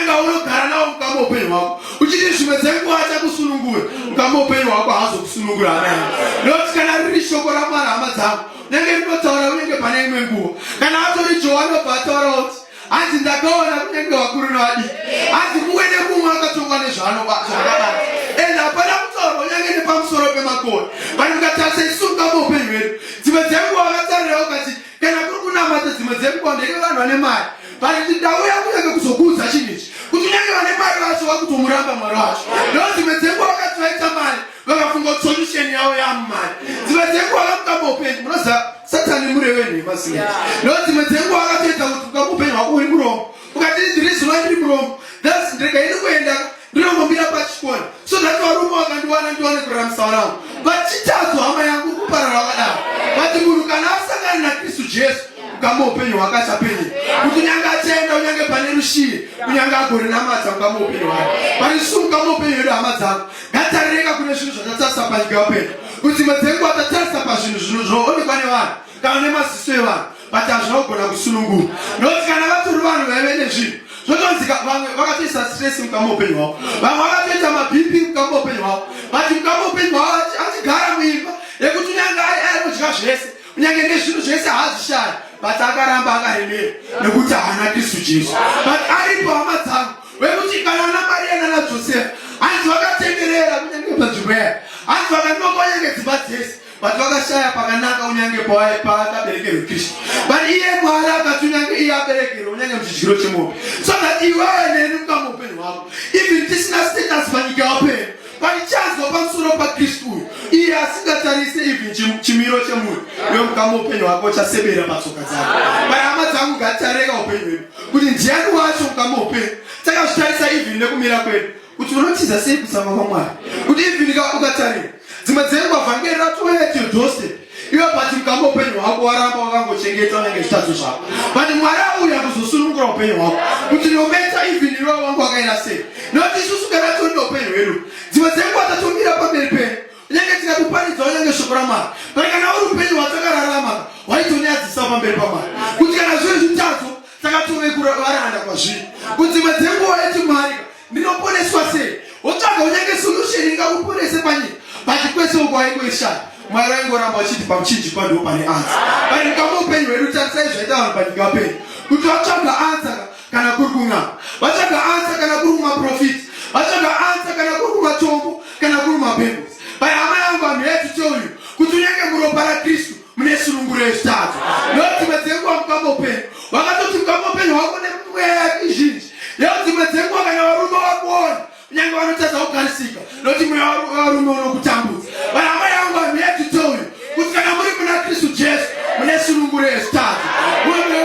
kunyanga unogara nawo mukama upenyu wako uchiti zvimwe dzenguva achakusunungura mukama upenyu wako haazokusunungura anayo nokuti kana riri shoko raMwari hama dzangu nenge rinotaura kunenge pane imwe nguva kana atori Johani obva ataura kuti hanzi ndakaona kunenge vakuru navadiki hanzi mumwe nemumwe akatongwa nezvaakabata ende hapana kutaura kunyange nepamusoro pemakore vanhu mukatarisa isu mukama upenyu hwedu dzimwe dzenguva vakatarira ukati kana kuri kunamata dzimwe dzenguva ndeke vanhu vane mari vanhu ndauya kunyange kuzokuudza chinhu ichi kuti unyange vane mari vacho vakutomuramba Mwari wacho ndo dzimwe dzenguva vakati vaita mari vakafunga kuti solution yavo yamumari dzimwe dzenguva vamukama upenyu munoziva Satani murewe nhema singa ndo dzimwe dzenguva vakatoita kuti mukama upenyu hwako uri muromo ukati ndiri zuva ndiri muromo thats ndrega ini kuenda ndinombira pachikona so that varume vakandiwana ndiwane kuraramisa vanangu vachitadzwa hama yangu kuparara vakadaro vati munhu kana asangana naKristu Jesu mukama upenyu hwake achapenyera kuti unyange achaenda unyange pane rushiye unyange agore namata mukama upenyu hwake pani isu mukama upenyu hwedu hama dzangu ngatarireka kune zvinhu zvatatarisa panyika yapenyu kuti dzimwe dzenguva tatarisa pazvinhu zvinoonekwa nevanhu kana nemaziso evanhu but hazvinogona kusunungura nokuti kana vatori vanhu vaive nezvinhu zvotonzika vamwe vakatoisa stress mukama upenyu hwavo vamwe vakatoita mabhipi mukama upenyu hwavo but mukama upenyu hwavo achigara muimba yekuti unyange anodya zvese unyange nezvinhu zvese haazvishaya but akaramba akaremera nekuti haana Kristu Jesu but aripo hama dzangu wekuti kana ana Maria nana Josefa hanzi vakatenderera kunyange panzvimbo yayo hanzi vakanoka unyange dzimba dzese but vakashaya pakanaka unyange paakaberekerwa Kristu but iye Mwari akati unyange iye aberekerwa unyange muchidyiro chemombe so that iwewe neni mukama upenyu hwako even tisina status panyika yapenyu paichanzwa pamusoro paKristu uyu iye asingatarise even chimiro chemunhu iwe mukama upenyu hwako uchasebera patsoka dzako pai hama dzangu ngatitareka upenyu hwedu kuti ndiani wacho mukama upenyu takazvitarisa even nekumira kwedu kuti unotiza sei kusama kwaMwari kuti even ukatarira dzimwe dzenguva vhangeri ratouya to your doorstep iwe pati mukama upenyu hwako waramba wakangochengeta unyange zvitatu zvako but Mwari auya kuzosunungura upenyu hwako kuti nometa even iwe wangu wakaenda sei nokuti isusu kana tori neupenyu hwedu dzimwe dzenguva tatomira pamberi penyu unyange tikakuparidza unyange shoko raMwari but kana uri upenyu hwatakararama waitonyadzisa pamberi paMwari kuti kana zviri zvitatu takatove kuvaranda kwazviri kuti dzimwe dzenguva yeti Mwari ndinoponeswa sei wotsvaga unyange solution ingakuponese panyika but kwese uko waingoishaya Mwari waingoramba uchiti pamuchinjikwa ndo pane anza but mukama upenyu hwedu tarisai zvaita vanhu panyika yapenyu kuti vatsvaga anza kana kuri kun'anga vatsvaga anza kana kuri kumaprofiti vatsvaga anza kana kuri kumatombo kana kuri kumabhebhusi pai hama yangu vanhu yetu cheuyu kuti unyange muropa raKristu mune sununguro yezvitatu nokuti dzimwe dzenguva mukama upenyu wakatoti mukama upenyu hwako nemweya yake zhinji leo dzimwe dzenguva kana varume vakuona unyange vanotadza kugarisika nokuti mweya warume unokutambudza pai hama yangu vanhu yetu cheuyu kuti kana muri muna Kristu Jesu mune sununguro yezvitatu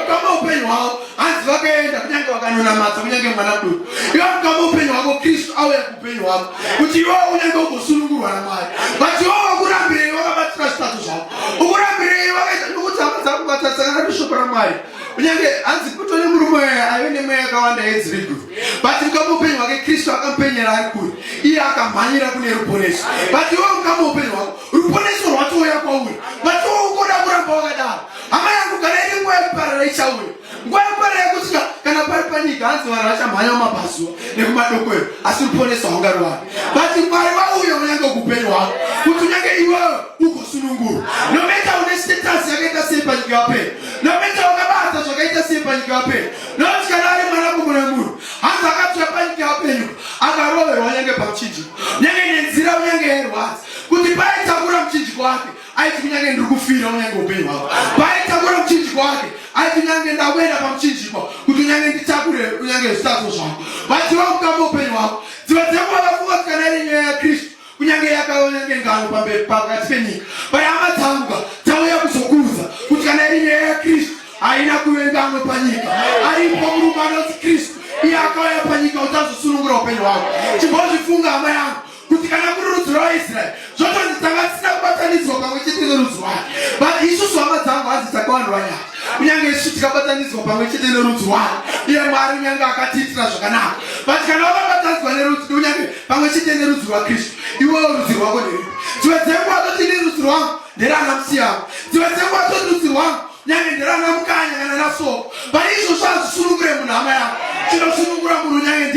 mukama upenyu hwavo hanzi vakaenda kunyange vakanonamata kunyange mwana duku iwe mukama upenyu hwako Kristu auya kuupenyu hwako kuti iwewe unyange ugosunungurwa naMwari but iwewe wakurambirei wakabatira zvitatu zvako ukurambirei wakaita nokuti hama dzako ukatarisana neshoko raMwari unyange hanzi kutone murume aive nemweya yakawanda yedziriguru but mukama upenyu hwake Kristu akamupenyera ari kure iye akamhanyira kune ruponeso but iwewe mukama upenyu hwako ruponeso rwatouya kwauri but iwewe ukoda kuramba wakadaro hama yangu kana ine nguva yekuparara ichauya nguva yekuparara yekuti kana pari panyika hanzi vanhu vachamhanya mumabhazuva nekumadokweyo asi ruponeso haungaruwani but Mwari wauya unyange kuupenyu hwako kuti unyange iwewe ugosunungurwa nometa une status yakaita sei panyika yapenyu nometa wakabata zvakaita sei panyika yapenyu nokuti kana ari mwanakomana wemunhu hanzi akapya panyika yapenyu akaroverwa unyange pamuchinjiko unyange nenzira unyange yerwadzi kuti paitakura muchinjiko wake aiti kunyange ndiri kufira unyange upenyu hwako paitakura muchinjiko wake aiti kunyange ndakuenda pamuchinjiko kuti unyange nditakure unyange zvitatu zvako but iwe mukama upenyu hwako dzimwe dzenguva vafunga kuti kana iri nyaya yaKristu kunyange yakaonyange ngano pakati penyika pai hama dzangu tauya kuzokuudza kuti kana iri nyaya yaKristu haina kuve ngano panyika aripo murume anoti Kristu iye akauya panyika kuti azosunungura upenyu hwako chimbozvifunga hama yangu kuti kana kuri rudzi rwaIsraeri zvotonzi tanga tisina kubatanidzwa pamwe chete nerudzi rwake but isusu hama dzangu hanzi takavanhu vanyaya kunyange isu tikabatanidzwa pamwe chete nerudzi rwake iye Mwari unyange akatiitira zvakanaka but kana wakabatanidzwa nerudzi unyange pamwe chete nerudzi rwaKristu iwewo rudzi rwako nderipi dzimwe dzenguva toti nerudzi rwangu nderana musiyangu dzimwe dzenguva toti rudzi rwangu nyange nderana mukanya kana nasoko but izvozvo hazvisunungure munhu hama yangu chinosunungura munhu unyange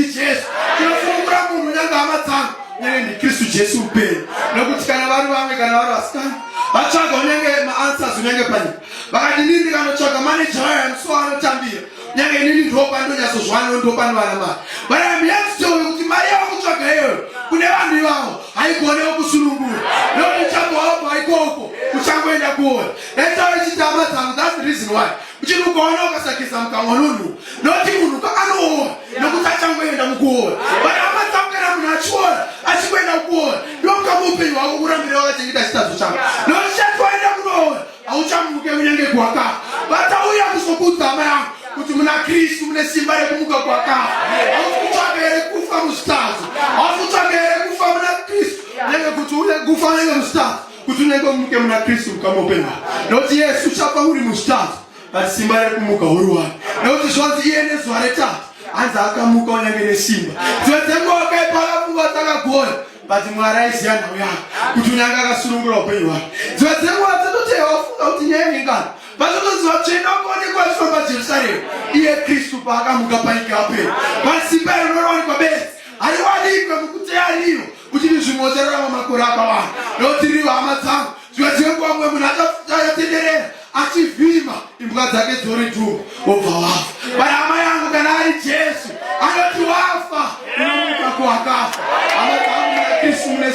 kana varasikana vatsvaga unyange maanswers unyange pani vakati nini kanotsvaga manager wayo musi waanotambira nyange inini ndopa ndonyatsozvana ndopa ndovana mari but I'm here to tell you kuti mari yavo kutsvaga iyoyo kune vanhu ivavo haikonewo kusunungura nokuti uchambovapa ikoko uchangoenda kuona ndaitaura chitama dzangu. That's the reason why uchiri ukaona ukasakisa mukamwa nunhu noti munhu anoona nokuti achangoenda mukuona but amadzangu kana munhu achiona achingoenda kuona ndomuka muupenyu hwako kurambira wakachengeta chitadzo chako nokuti chati waenda kunoona hauchamuke kunyange kuwakafa vatauya kuzokudza hama yangu kuti muna Kristu mune simba rekumuka kwakafa. Hausi kutsvaga here kufa muzvitadzo, hausi kutsvaga here kufa muna Kristu nenge kuti une kufa nenge muzvitadzo kuti unenge umuke muna Kristu mukamupenyu. Nokuti Yesu uchafa uri muzvitadzo but simba rekumuka uri wani. Nokuti zvanzi iye nezuva retatu hanzi akamuka unyange nesimba. Dzimwe dzenguva wakaipa akafunga takagona but Mwari aiziva nhau yako kuti unyange akasunungura upenyu hwake. Dzimwe dzenguva dzinototi wafunga kuti nyaya ingana vazotoziva tsvena kuonekwa achifamba Jerusalemu iye Kristu paakamuka panyika yapera but simba iro rinowanikwa bedzi hariwanikwe mukuteya rino uchiri zvimotsereramo makore akawanda nokuti rivo hama dzangu dzimwe dzenguva mumwe munhu achatenderera achivhima imbwa dzake dzori dhumba wobva wafa but hama yangu kana ari Jesu anoti wafa unomuka kuwakafa. Hama dzangu muna Kristu mune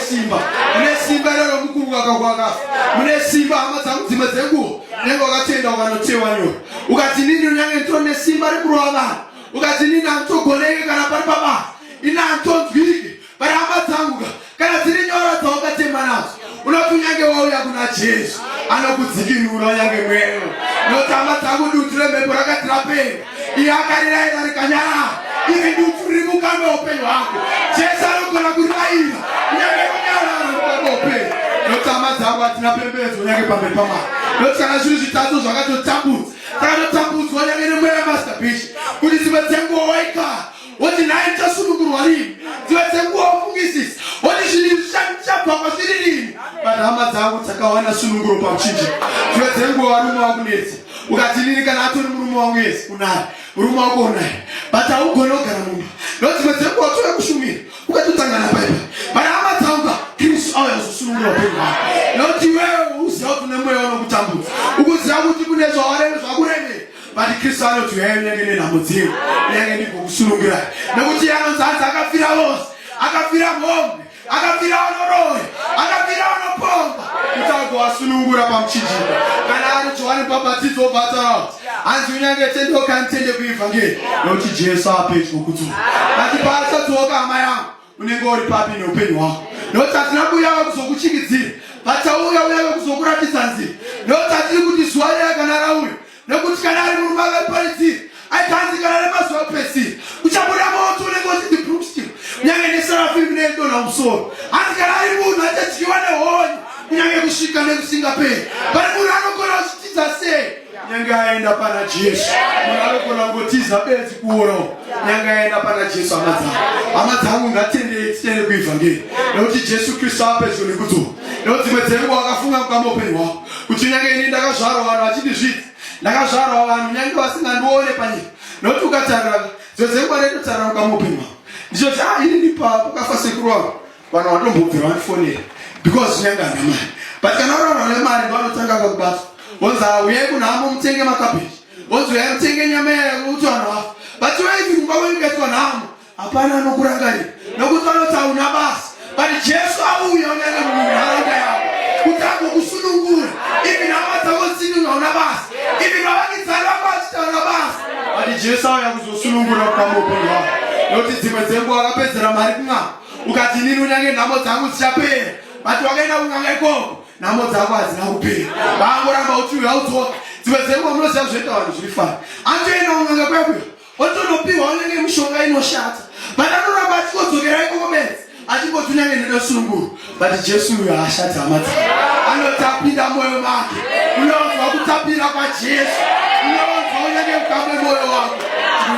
simba iroro mukumuka kwakafa mune simba. Hama dzangu dzimwe dzenguva nenge wakatenda ukanotewa nyora ukati nini unyange nditone simba rekurova vanhu ukati nini handitongoneke kana pari pabasa ini handitonzwike but hama dzangu kana dziri nyora dzawakatemba nadzo unoti unyange wauya kuna Jesu anokudzikinura unyange mweyo nokuti hama dzangu dutu remhepo rakati rapera iye akariraira rikanyarara iri dutu riri mukati meupenyu hwako Jesu anogona kuriraira unyange kunyarara mukati meupenyu nokuti hama dzangu hatina pembedzo unyange pamberi paMwari. Nokuti kana zvinhu zvitatu zvakatotambudza takatotambudzwa unyange nemweya Master Bishop kuti dzimwe dzenguva waigara woti nhai ndichasunungurwa rini, dzimwe dzenguva wafungisisa woti zvinhu zvichabva kwazviri rini but hama dzangu dzakawana sununguro pamuchinjikwa. Dzimwe dzenguva varume vakunetsa ukati nini kana atori murume wangu yesi unaye murume wako unaye but haugone kugara mumba nokuti dzimwe dzenguva touya kushumira ukatotangana paipa but hama dzangu Kristu auya kuzosunungura upenyu hwako nokuti iwewe uziva kuti une mweya unokutambudza ukuziva kuti kune zvakuremera but Kristu anoti uyai unyange nenhamo dzenyu unyange ndigokusunungurai nokuti iye anonzi hanzi akafira vose akafira mombe akafira vanoroya akafira vanopomba kuti agovasunungura pamuchinjikwa. Kana ari Johani Mubhabhatidzi obva hanzi unyange tendoka nditende kuivhangeri nokuti Jesu apedyo kudzoka. Ati paachadzoka hama yangu unenge uri papi neupenyu hwako nokuti hatina kuuyawo kuzokuchikidzira but tauya uyawe kuzokuratidza nzira nokuti hatiri kuti zuva riya kana rauya nokuti kana ari murume akaparidzira aikanzi kana remazuva opedzisira uchabuda moto unenge uchiti broomstick unyange neserafimu neidonha musoro hanzi kana ari munhu achadyiwa nehonye unyange kusvika nekusingaperi but munhu anogona kuchitidza sei unyange aenda pana Jesu. Munhu anogona kungotiza bedzi kuorawo unyange aenda pana Jesu. Hama dzangu ngatendei titende kuivhangeri nokuti Jesu Kristu apedyo nekudzoka nokuti dzimwe dzenguva wakafunga mukama upenyu hwako kuti unyange ini ndakazvarwa vanhu vachiti zviti ndakazvarwa vanhu unyange vasingandione panyika nokuti ukatarira dzimwe dzenguva ndotarira mukama upenyu hwako ndichoti ini ndipakafa sekuru vangu vanhu vandombobvira vandifonera because unyange hana mari but kana uraura nemari ndovanotanga kakubata wonzi uyai kunhamo mutenge makabheji wonzi uyai mutenge nyama yekuti vanhu vafa but iwe kumba kwenyu kaitwa nhamo hapana anokurangarira nokuti vanoti hauna basa but Jesu auya unyange munharaunda yako kuti agokusunungura ivi hama dzako dzini hauna basa ivi vavakidzani vako vachiti hauna basa but Jesu auya kuzosunungura mukama upenyu hwako nokuti dzimwe dzenguva wakapedzera mari kun'anga ukati nini unyange nhamo dzangu dzichapera but wakaenda kun'anga ikoko nhamo dzako hadzina kupera vangoramba kuti uyu haudzoka. Dzimwe dzenguva munoziva zvoita vanhu zviri fani anotoenda kun'anga kwekwe otonopiwa unenge mishonga inoshata but anoramba achikodzokera ikoko bedzi achingoti unyange ndosununguru but Jesu uyu haashati hama dzake anotapira mwoyo make unonzwa kutapira kwaJesu unonzwa unyange mukama mwoyo wako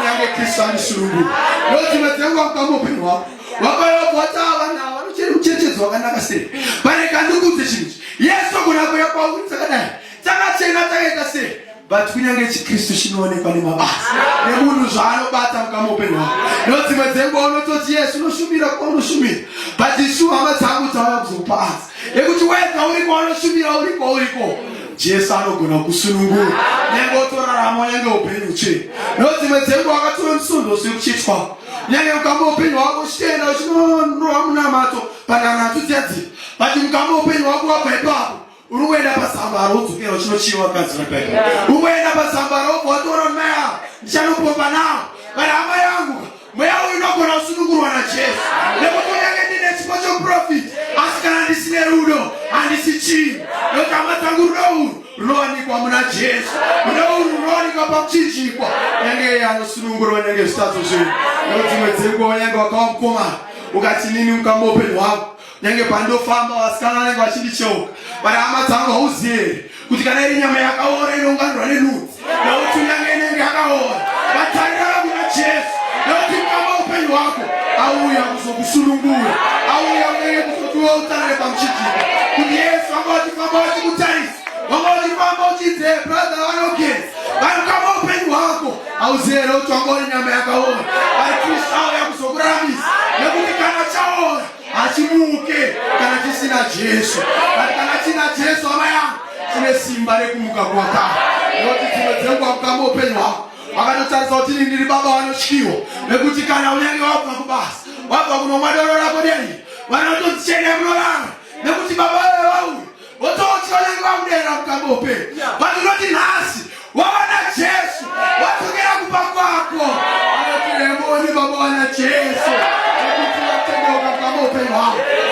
unyange Kristu andisununguru nokuti dzimwe dzenguva mukama upenyu hwako wakayobvota vanhu ava vanocheri kucherechedzwa wakanaka sei but ndikudze chinhu Yesu ogona kuuya kwauri dzakadai dzakachena takaita sei but kunyange chikristu chinoonekwa nemabasa nemunhu zvaanobata mukama upenyu hwako. Nodzimwe dzenguva unototi Yesu unoshumira kwaunoshumira, but isu hama dzangu dzauya kuzokupa ansa yekuti wega uri kwaunoshumira uriko Jesu anogona kusunungura nyange utorarama nyange upenyu chete. Nodzimwe dzenguva akatora musundo sekuchitwa nyange mukama upenyu hwako uchitenda uchinonowa munamato panhanhatu dzedzira, but mukama upenyu hwako wabva ipapo unoenda pasambaro udzokera uchinochiwa kadzira pepe. Unoenda pasambaro wotora mweya ndichanopomba nawo. Kana hama yangu mweya uyu unogona kusunungurwa naJesu. Nekuti kunyange ndine chipo choprofita asi kana ndisine rudo handisi chinhu. Nokuti hama dzangu rudo urwu runowanikwa muna Jesu. Rudo urwu runowanikwa pamuchinjikwa. Nyange anosunungurwa nyange zvitatu zvenyu. Nokuti dzimwe dzenguva nyange wakawa mukomana ukati nini mukama upenyu hwako nyange pandofamba vasikana vanenge vachindicheuka, vari hama dzangu hauzive kuti kana iri nyama yakaora inounganirwa nenhunzi. Nokuti nyange inenge yakaora vatarira kuna Jesu. Nokuti mukama upenyu hwako auya kuzokusunungura, auya unenge kuzoti utarire pamuchinjikwa kuti Yesu vanga vachifamba vachikutarisa, vanga vachifamba uchidze brother vanogeza vari mukama upenyu hwako hauzive kuti vanga uri nyama yakaora. Vari Kristu auya kuzokuraramisa nekuti kana chaora hachimuke kana chisina Jesu. Kana china Jesu hama yangu chine simba rekumuka kwakare. Nokuti dzimwe dzenguva mukama upenyu hwako vakatotarisa kuti ini ndiri baba vanotyiwa, nekuti kana unyange wabva kubasa wabva kunomwa doro rako deni vanototi chene munorara nekuti baba wewe wauya wototi vanyange vakudera mukama upenyu. Vatinoti nhasi wawana Jesu wadzokera kupa kwako vanoti remoni baba wana Jesu.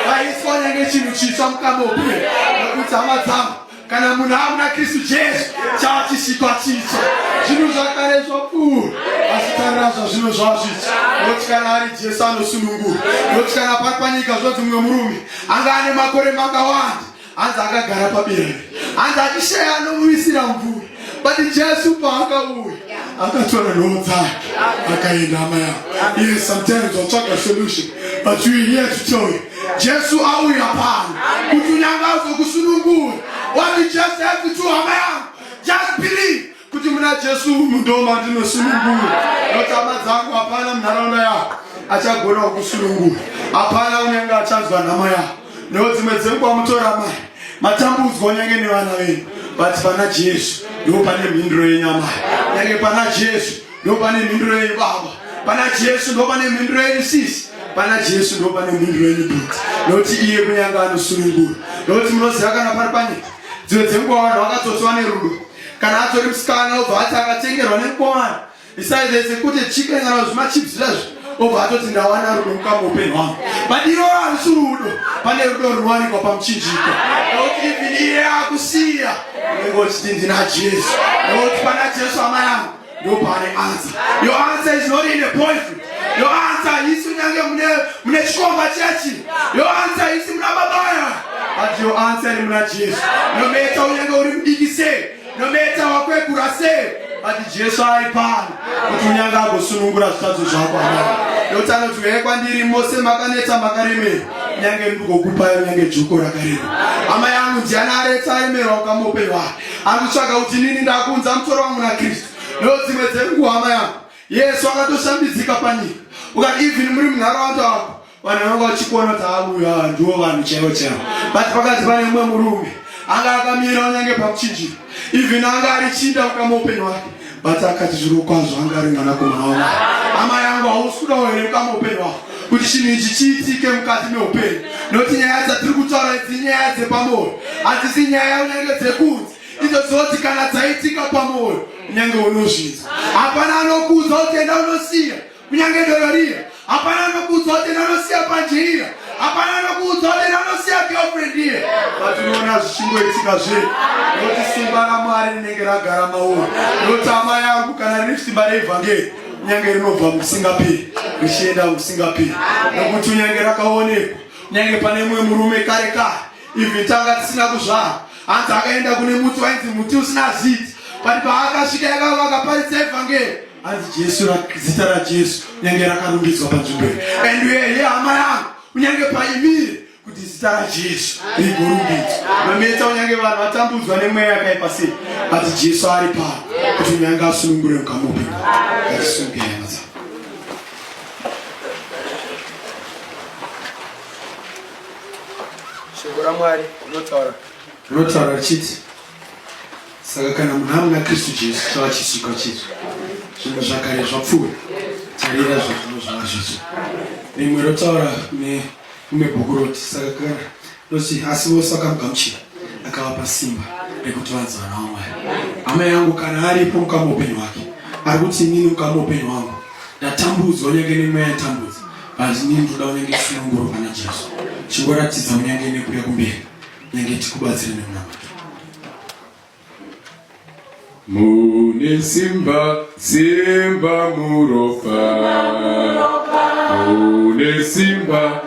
Vaiswa nyange chinhu chitsva mukama upenyu. Nokuti hama dzangu kana munhu amuna Kristu Jesu chava chisikwa chitsva. Zvinhu zvakare zvapfuura asi tarira zvazvino zvava zvitsva. Nokuti kana ari Jesu anosunungura. Nokuti kana pari panyika zvodzi mumwe murume anga ane makore makawanda hanzi akagara pabirani hanzi achisheya anomuwisira mvura, but Jesu paakauya akatora nhoo dzake akaenda. Hama yangu, yes, sometimes I'll talk a solution, but we're here to tell you Jesu auya pano kuti unyange azokusunungura. What you just have to do, hama yangu, just believe kuti muna Jesu mundoma ndinosunungura. Nokuti hama dzangu hapana munharaunda yako achagona kukusunungura, hapana unyange achanzwa nhama yako. Nokuti dzimwe dzenguva mutora mai matambudzwa unyange nevana venyu, but pana Jesu ndo pane mhinduro yenyama. Nyange pana Jesu ndo pane mhinduro yebaba. Pana Jesu ndo pane mhinduro yenyu sisi. Pana Jesu ndo pane mhinduro yenyu bhuti. Nokuti iye kunyange anosunungura. Nokuti munoziva kana pari panyika dzimwe dzenguva vanhu vakatotswa nerudo. Kana atori musikana obva ati akatengerwa nemukomana besides sekuti chicken kana zvimachips zvezvo obva atoti ndawana rudo mukama upenyu hwangu. But iro harisi rudo, pane rudo runowanikwa pamuchinjikwa. Nokuti even iye akusiya unenge uchiti ndina Jesu. Nokuti pana Jesu hama yangu ndo pane answer. Your answer is not in a boyfriend. Your answer is unyange mune chikomba chechi. Your answer is muna babaya, but your answer is muna Jesu. No matter unyange uri mudiki sei, no matter wakwekura sei, but Jesu ari pano kuti unyange agosunungura zvitatu zvako. Nokuti anoti kwandiri mose makaneta makaremera nyange ndikukupai nyange juko rakareba. Hama yangu ndiani aretsa aremerwa mukama upenyu hwake ari kutsvaga kuti nini ndakunza mutoro wangu naKristu. Nokuti dzimwe dzenguva hama yangu Yesu akatoshambidzika panyika, ukati even muri munharaunda wako vanhu vanga vachikuona kuti auya ndiwo vanhu chaivo chaivo, but pakati pane mumwe murume anga akamira unyange pamuchinjikwa, even anga ari chinda mukama upenyu hwake, but akati zviro kwazvo anga ari mwanakomana wangu. Hama yangu hausi kudawo here mukama upenyu hwako kuti chinhu ichi chiitike mukati meupenyu. Nokuti nyaya dzatiri kutaura idzi nyaya dzepamwoyo, hadzisi nyaya unyange dzekunze. Idzo dzoti kana dzaitika pamwoyo unyange unozvinzwa. Hapana anokuudza kuti enda unosiya kunyange doro riya. Hapana anokuudza kuti enda unosiya panjira. Hapana anokuudza kuti enda unosiya girlfriend iye. But unoona zvichingoitika zvedu nokuti simba raMwari rinenge ragara mauri. Nokuti hama yangu kana riri simba reevhangeri unyange rinobva mukusingaperi richienda mukusingaperi. Nokuti unyange rakaonekwa unyange pane mumwe murume kare kare even tanga tisina kuzvara hanzi akaenda kune muti wainzi muti usina zita, but paakasvika akaparidza evhangeri hanzi Jesu, zita raJesu unyange rakarumbidzwa panzvimbo iyi. And we hama yangu unyange paimire kuti zita raJesu rigorumbidzwa. Nometa unyange vanhu vatambudzwa nemweya yakaipa sei, but Jesu ari pano. kuti nyanga asunungure mukamupenyu ngatisunge hema dzavo. Shoko raMwari rinotaura richiti saka kana munhu amuna Kristu Jesu chava chisika chizvo zvinhu zvakare zvapfuura tarira zvinhu zvava zvizvo. Rimwe rotaura mumwe bhuku roti saka kana roti asi vose vakamugamuchira akavapa simba rekuti vanzi vana vaMwari. Hama yangu kana aripo mukama upenyu hwake ari kuti inini mukama upenyu hwangu ndatambudzwa unyange nemweya yatambudza but inini ndoda unyange sununguro pana Jesu chingoratidza unyange nekuya kumberi unyange tikubatsire nemunamato. Mune simba simba muropa, mune simba